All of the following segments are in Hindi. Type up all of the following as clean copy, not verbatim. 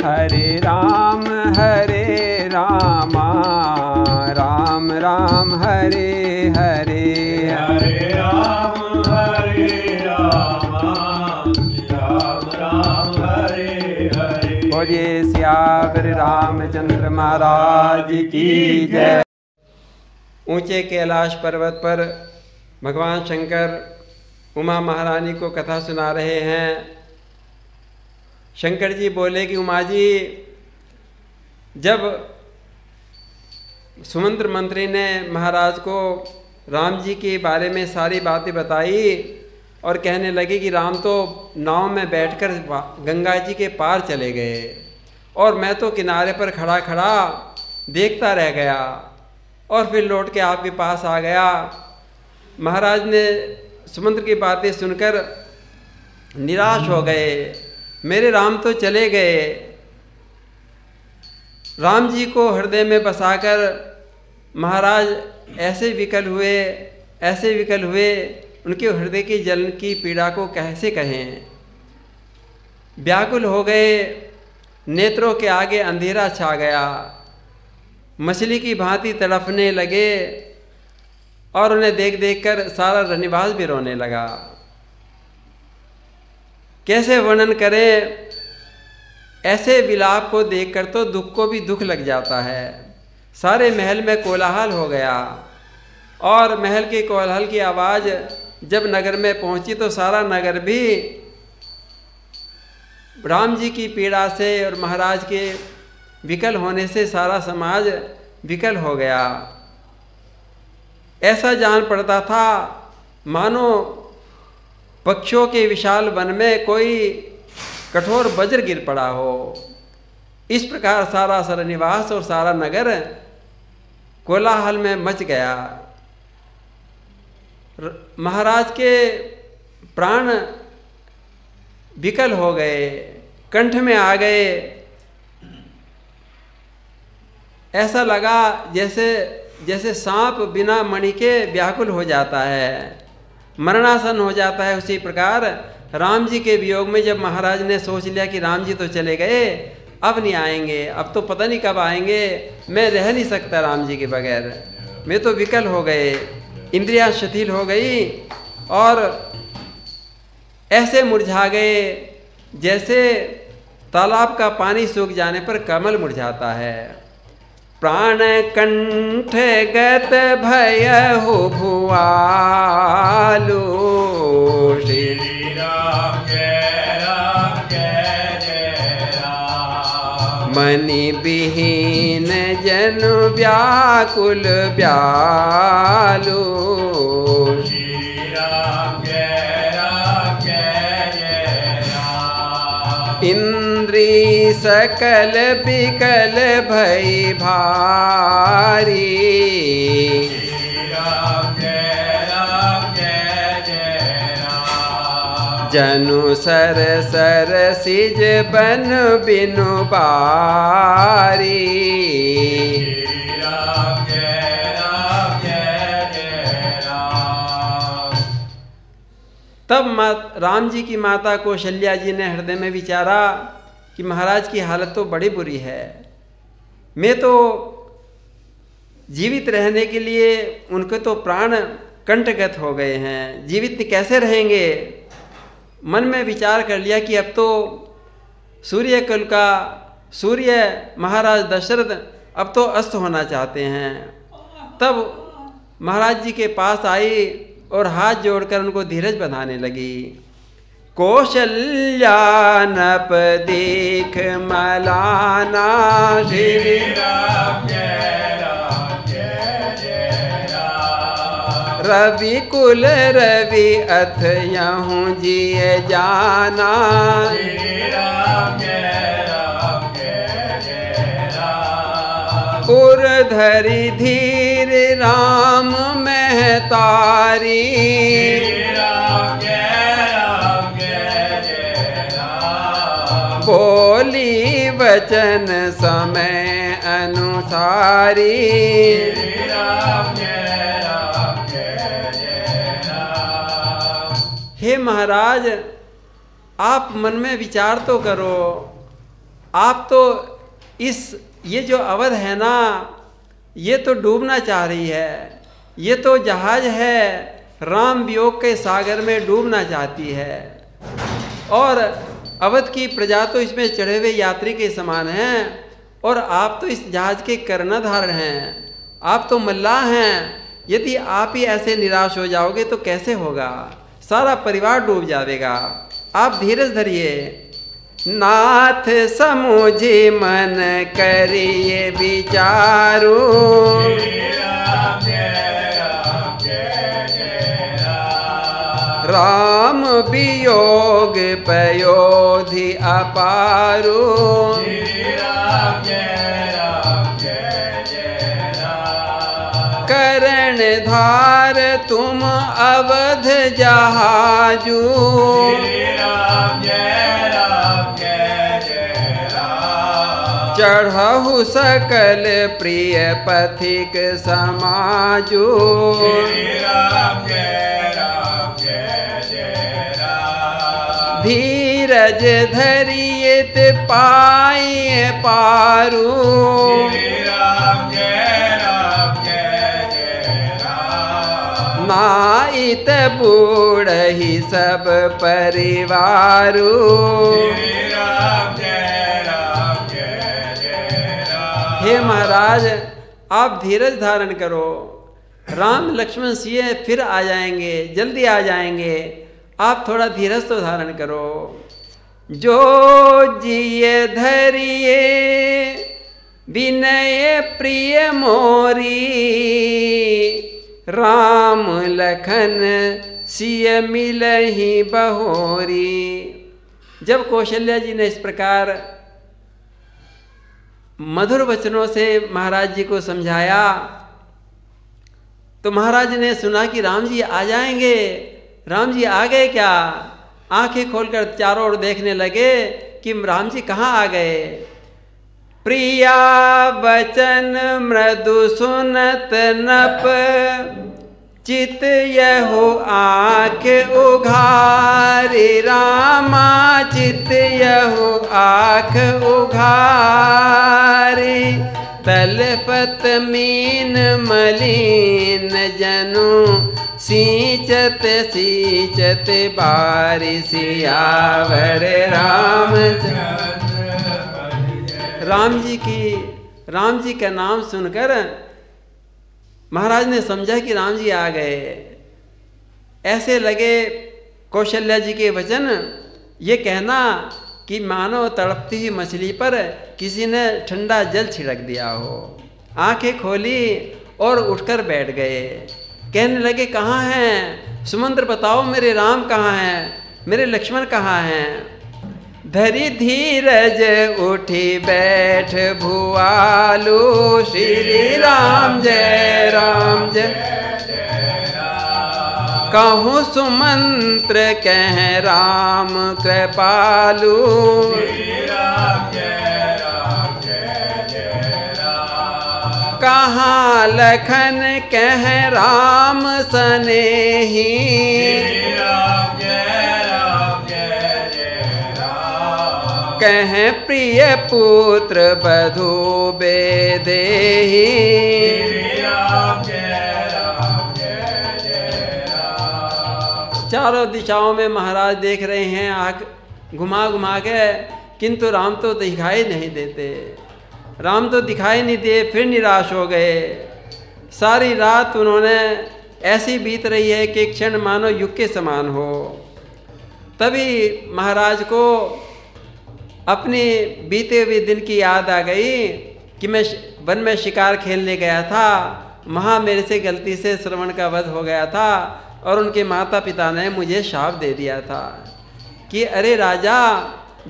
हरे राम राम राम हरे हरे, हरे राम राम राम हरे हरे। बोलिए सियावर रामचंद्र महाराज की जय। ऊंचे कैलाश पर्वत पर भगवान शंकर उमा महारानी को कथा सुना रहे हैं। शंकर जी बोले कि उमा जी, जब सुमंत्र मंत्री ने महाराज को राम जी के बारे में सारी बातें बताई और कहने लगे कि राम तो नाव में बैठकर गंगा जी के पार चले गए और मैं तो किनारे पर खड़ा खड़ा देखता रह गया और फिर लौट के आपके पास आ गया। महाराज ने सुमंत्र की बातें सुनकर निराश हो गए, मेरे राम तो चले गए। राम जी को हृदय में बसाकर महाराज ऐसे विकल हुए, उनके हृदय की जलन की पीड़ा को कैसे कहें। व्याकुल हो गए, नेत्रों के आगे अंधेरा छा गया, मछली की भांति तड़पने लगे और उन्हें देख देख कर सारा रनिवास भी रोने लगा। कैसे वर्णन करें, ऐसे विलाप को देखकर तो दुख को भी दुख लग जाता है। सारे महल में कोलाहल हो गया और महल के कोलाहल की आवाज़ जब नगर में पहुंची तो सारा नगर भी राम जी की पीड़ा से और महाराज के विकल होने से सारा समाज विकल हो गया। ऐसा जान पड़ता था मानो पक्षियों के विशाल वन में कोई कठोर वज्र गिर पड़ा हो। इस प्रकार सारा सरनिवास और सारा नगर कोलाहल में मच गया। महाराज के प्राण विकल हो गए, कंठ में आ गए। ऐसा लगा जैसे सांप बिना मणि के व्याकुल हो जाता है, मरणासन हो जाता है। उसी प्रकार राम जी के वियोग में जब महाराज ने सोच लिया कि राम जी तो चले गए, अब नहीं आएंगे, अब तो पता नहीं कब आएंगे, मैं रह नहीं सकता राम जी के बगैर, मैं तो विकल हो गए, इंद्रियां शिथिल हो गई और ऐसे मुरझा गए जैसे तालाब का पानी सूख जाने पर कमल मुरझाता है। प्राण कंठ गत भयहु भुआलु, श्री राम जय जय राम। मनि विहीन जनु व्याकुल व्यालु, श्री राम जय जय राम। इंद्री सकल विकल भई भारी, श्री राम जय राम। जनु सर सिज बन बिनु बारी, श्री राम जय राम। तब राम जी की माता कौशल्या जी ने हृदय में विचारा कि महाराज की हालत तो बड़ी बुरी है, मैं तो जीवित रहने के लिए उनके तो प्राण कंठगत हो गए हैं, जीवित कैसे रहेंगे। मन में विचार कर लिया कि अब तो सूर्य महाराज दशरथ अब तो अस्त होना चाहते हैं। तब महाराज जी के पास आई और हाथ जोड़कर उनको धीरज बंधाने लगी। कौशल्या नप देख मलाना, श्री राम जय राम। रवि कुल रवि अथ यहूँ जिय जाना, श्री राम जय राम। उर्धरि धीर राम महतारी, बोली वचन समय अनुसारी। हे महाराज, आप मन में विचार तो करो, आप तो ये जो अवध है ना, ये तो डूबना चाह रही है, ये तो जहाज है, राम वियोग के सागर में डूबना चाहती है। और अवध की प्रजा तो इसमें चढ़े हुए यात्री के समान हैं, और आप तो इस जहाज के कर्णधार हैं, आप तो मल्लाह हैं। यदि आप ही ऐसे निराश हो जाओगे तो कैसे होगा, सारा परिवार डूब जाएगा। आप धीरज धरिए। नाथ समुझी मन करिए विचारू, राम वियोग पयोधि अपारू, करण धार तुम अवध जहाजू, चढ़हु सकल प्रिय पथिक समाजू, धीरज धरियत पाए पारू, नाइत बूढ़ ही सब परिवारू, हे महाराज आप धीरज धारण करो, राम लक्ष्मण सिंह फिर आ जाएंगे, जल्दी आ जाएंगे, आप थोड़ा धीरज तो धारण करो। जो जिये धरिए विनय प्रिय मोरी, राम लखन सिय मिलहि बहोरी। जब कौशल्या जी ने इस प्रकार मधुर वचनों से महाराज जी को समझाया तो महाराज ने सुना कि राम जी आ जाएंगे। राम जी आ गए क्या? आंखें खोलकर चारों ओर देखने लगे कि राम जी कहाँ आ गए। प्रिया वचन मृदु सुनत नप, चित यहु आँख उघारी, रामा चित यहु आँख उघारी। तलपत मीन मलिन जनु, सींचत सींचत बारी, सियावर राम जी का नाम सुनकर महाराज ने समझा कि राम जी आ गए। ऐसे लगे कौशल्या जी के वचन ये कहना कि मानो तड़पती हुई मछली पर किसी ने ठंडा जल छिड़क दिया हो। आंखें खोली और उठकर बैठ गए। कहने लगे कहाँ हैं? सुमंत्र बताओ मेरे राम कहाँ हैं, मेरे लक्ष्मण कहाँ हैं? धरी धीरज उठी बैठ भुआलू, श्री राम जय राम जय। कहूँ सुमंत्र कह राम कृपालू, कहाँ लखन कह राम सनेही, कह प्रिय पुत्र बधू बेदेही। चारों दिशाओं में महाराज देख रहे हैं आँख घुमा घुमा के, किंतु राम तो दिखाई नहीं देते। राम तो दिखाई नहीं दिए, फिर निराश हो गए। सारी रात उन्होंने ऐसी बीत रही है कि क्षण मानो युग के समान हो। तभी महाराज को अपने बीते हुए दिन की याद आ गई कि मैं वन में शिकार खेलने गया था, वहाँ मेरे से गलती से श्रवण का वध हो गया था और उनके माता पिता ने मुझे शाप दे दिया था कि अरे राजा,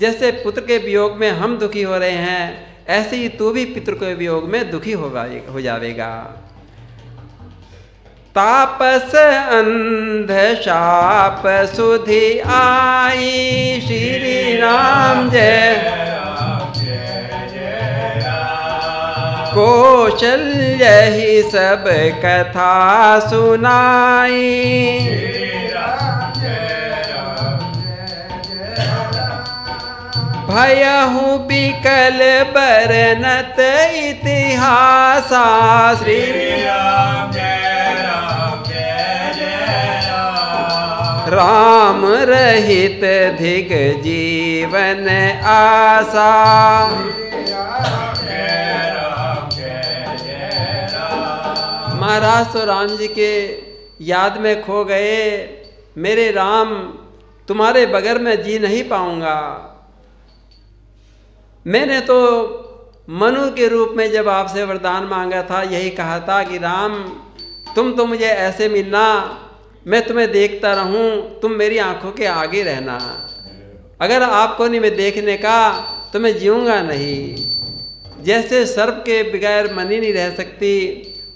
जैसे पुत्र के वियोग में हम दुखी हो रहे हैं, ऐसे ही तू भी पितृ के वियोग में दुखी हो जाएगा। तापस अंध शाप सुधि आई, श्री राम जय। कौशल्य ही सब कथा सुनाई, भयहु बिकल बरनत इतिहासा श्री राम जय राम जय जय राम। राम रहित धिक जीवन आसा। महाराज तो राम जी के याद में खो गए। मेरे राम, तुम्हारे बगैर मैं जी नहीं पाऊंगा। मैंने तो मनु के रूप में जब आपसे वरदान मांगा था, यही कहा था कि राम तुम तो मुझे ऐसे मिलना, मैं तुम्हें देखता रहूं, तुम मेरी आंखों के आगे रहना। अगर आपको नहीं मैं देखने का तो मैं जीऊँगा नहीं। जैसे सर्प के बगैर मनी नहीं रह सकती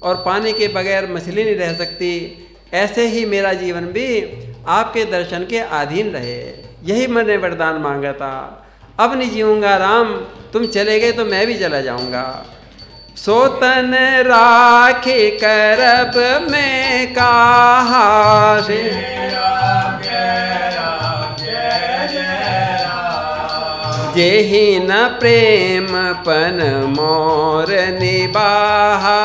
और पानी के बगैर मछली नहीं रह सकती, ऐसे ही मेरा जीवन भी आपके दर्शन के अधीन रहे। यही मैंने वरदान मांगा था। अब नहीं जीऊँगा राम, तुम चले गए तो मैं भी चला जाऊँगा। सोतन राखी करब में कहा श्री राम जय राम जय जय राम। जेहि न प्रेम पन मोर निबाहा।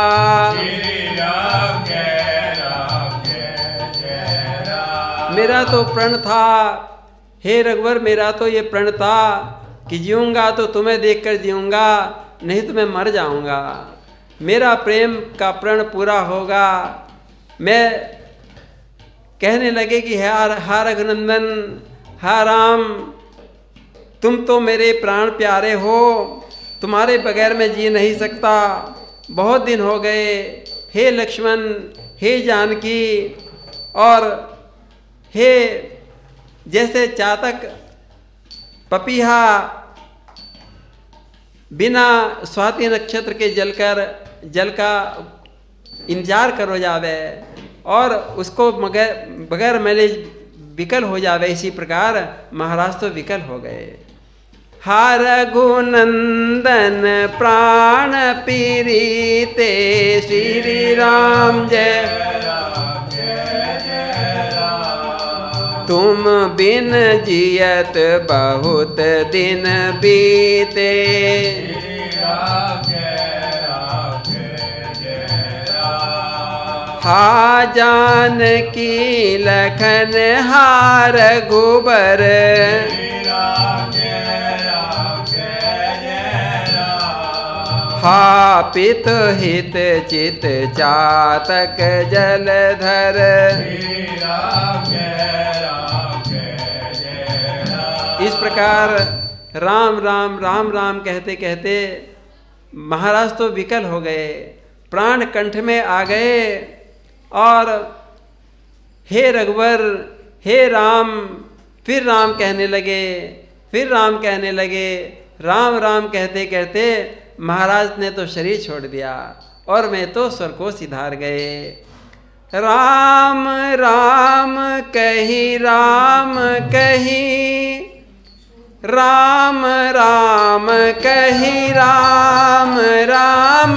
श्री राम जय राम जय जय राम। मेरा तो प्रण था, हे रघुवर, मेरा तो ये प्रण था कि जीऊँगा तो तुम्हें देखकर जीऊँगा, नहीं तो मैं मर जाऊँगा। मेरा प्रेम का प्रण पूरा होगा। मैं कहने लगे कि हा रघुनंदन, हा राम, तुम तो मेरे प्राण प्यारे हो, तुम्हारे बगैर मैं जी नहीं सकता। बहुत दिन हो गए। हे लक्ष्मण, हे जानकी, और हे जैसे चातक पपीहा बिना स्वाति नक्षत्र के जल का इंतजार करो जावे और उसको बगैर मैंने विकल हो जावे, इसी प्रकार महाराज तो विकल हो गए। हा रघुनंदन प्राण पीरीते श्री राम जय राम जय जय राम। तुम बिन जियत बहुत दिन बीते। श्री राम जय जय राम। हा जानकी लखन हार गुबर। श्री राम जय जय राम। हा पित हित चित चातक जलधर। श्री राम जय राम। इस प्रकार राम राम राम राम कहते कहते महाराज तो विकल हो गए, प्राण कंठ में आ गए और हे रघुवर, हे राम, फिर राम कहने लगे, फिर राम कहने लगे। राम राम कहते कहते महाराज ने तो शरीर छोड़ दिया और मैं तो स्वर को सिधार गए। राम राम कही, राम कही, राम राम कही, राम राम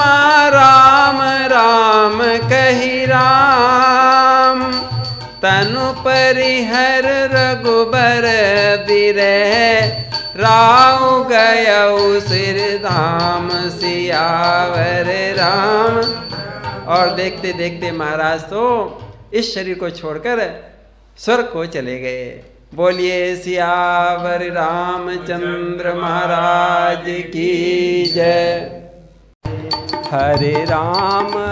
राम राम कही, राम तनु परिहर रघुबर बिरह। राउ गयउ सिर धाम सियावर राम। और देखते देखते महाराज तो इस शरीर को छोड़कर स्वर्ग को चले गए। बोलिए सियावर रामचंद्र महाराज की जय। हरे रामा